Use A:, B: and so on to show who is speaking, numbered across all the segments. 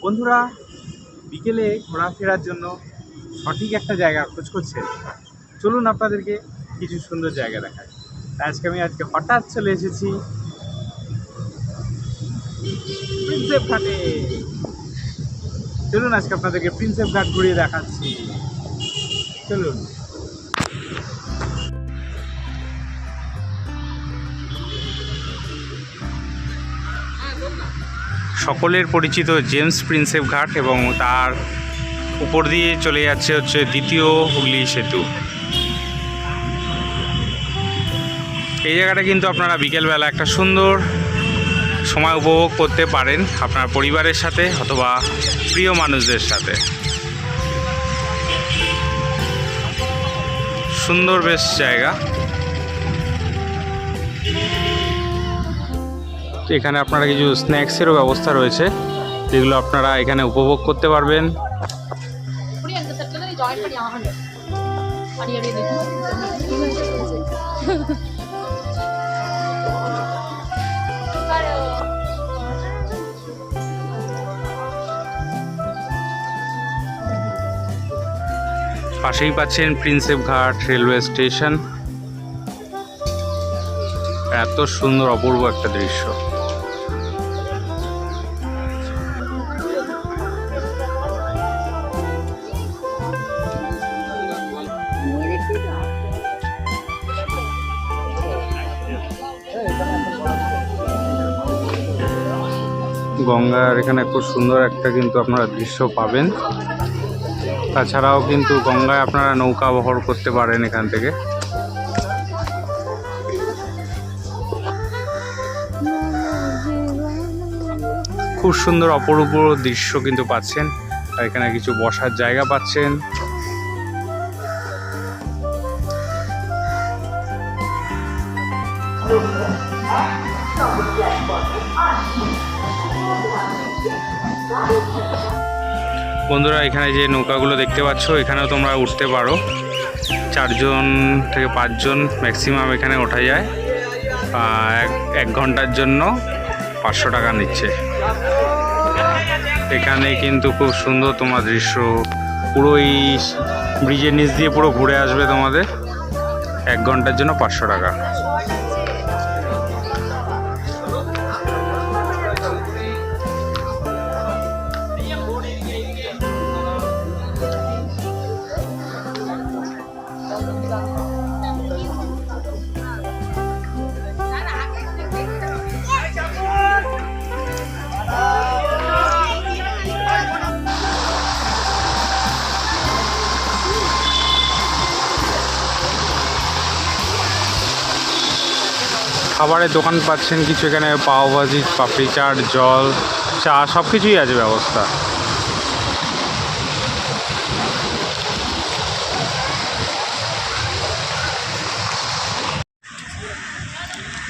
A: বন্ধুরা বিকেলে ঘোরাফেরার জন্য সঠিক একটা জায়গা খোঁজ করছেন, চলুন আপনাদেরকে কিছু সুন্দর জায়গা দেখায়। আজকে হঠাৎ চলে এসেছি প্রিন্সেপ ঘাটে। চলুন আজকে আপনাদেরকে প্রিন্সেপ ঘাট ঘুরিয়ে দেখাচ্ছি, চলুন। সকলের পরিচিত জেমস প্রিন্সেপ ঘাট এবং তার উপর দিয়ে চলে যাচ্ছে হচ্ছে দ্বিতীয় হুগলি সেতু। এই জায়গাটা কিন্তু আপনারা বিকেলবেলা একটা সুন্দর সময় উপভোগ করতে পারেন আপনার পরিবারের সাথে অথবা প্রিয় মানুষদের সাথে। সুন্দর বেশ জায়গা। এখানে আপনারা কিছু স্ন্যাক্সেরও ব্যবস্থা রয়েছে, যেগুলো আপনারা এখানে উপভোগ করতে পারবেন। পাশেই পাচ্ছেন প্রিন্সেপ ঘাট রেলওয়ে স্টেশন। এত সুন্দর অপূর্ব একটা দৃশ্য। গঙ্গার এখানে খুব সুন্দর একটা কিন্তু আপনারা দৃশ্য পাবেন। তাছাড়াও কিন্তু গঙ্গায় আপনারা নৌকা বহর করতে পারেন এখান থেকে। খুব সুন্দর অপরূপ দৃশ্য কিন্তু পাচ্ছেন। আর এখানে কিছু বসার জায়গা পাচ্ছেন। বন্ধুরা এখানে যে নৌকাগুলো দেখতে পাচ্ছ, এখানেও তোমরা উঠতে পারো। 4 জন থেকে 5 জন ম্যাক্সিমাম এখানে ওঠা যায়। এক ঘন্টার জন্য 500 টাকা নিচ্ছে। এখানে কিন্তু খুব সুন্দর তোমার দৃশ্য, পুরো এই ব্রিজের নিচ দিয়ে পুরো ঘুরে আসবে তোমাদের। 1 ঘন্টার জন্য 500 টাকা। খাবারের দোকান পাচ্ছেন কিছু, এখানে পাওভাজি, পাপড়ি চাট, জল, চা সব কিছুই আছে ব্যবস্থা।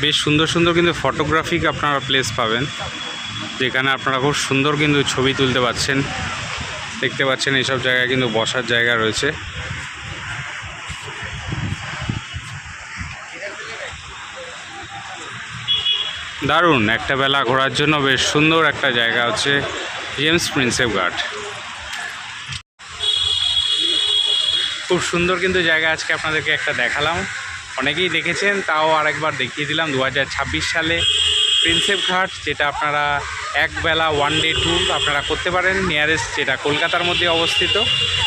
A: বেশ সুন্দর সুন্দর কিন্তু ফটোগ্রাফিক আপনারা প্লেস পাবেন, যেখানে আপনারা খুব সুন্দর কিন্তু ছবি তুলতে পারছেন। দেখতে পাচ্ছেন এইসব জায়গায় কিন্তু বসার জায়গা রয়েছে। দারুণ একটা বেলা ঘোরার জন্য বেশ সুন্দর একটা জায়গা হচ্ছে জেমস প্রিন্সেপ ঘাট। খুব সুন্দর কিন্তু জায়গা আজকে আপনাদেরকে একটা দেখালাম। অনেকেই দেখেছেন, তাও আরেকবার দেখিয়ে দিলাম। 2026 সালে প্রিন্সেপ ঘাট, যেটা আপনারা একবেলা 1 ডে ট্যুর আপনারা করতে পারেন, নিয়ারেস্ট যেটা কলকাতার মধ্যে অবস্থিত।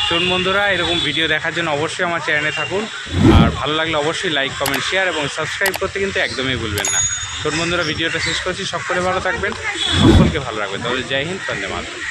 A: চলুন বন্ধুরা, এরকম ভিডিও দেখার জন্য অবশ্যই আমার চ্যানেলে থাকুন। আর ভালো লাগলে অবশ্যই লাইক, কমেন্ট, শেয়ার এবং সাবস্ক্রাইব করতে কিন্তু একদমই ভুলবেন না। চলুন বন্ধুরা, ভিডিওটা শেষ করছি। সকলে ভালো থাকবেন, সকলকে ভালো রাখবেন। তাহলে জয় হিন্দ, বন্দে মাতরম।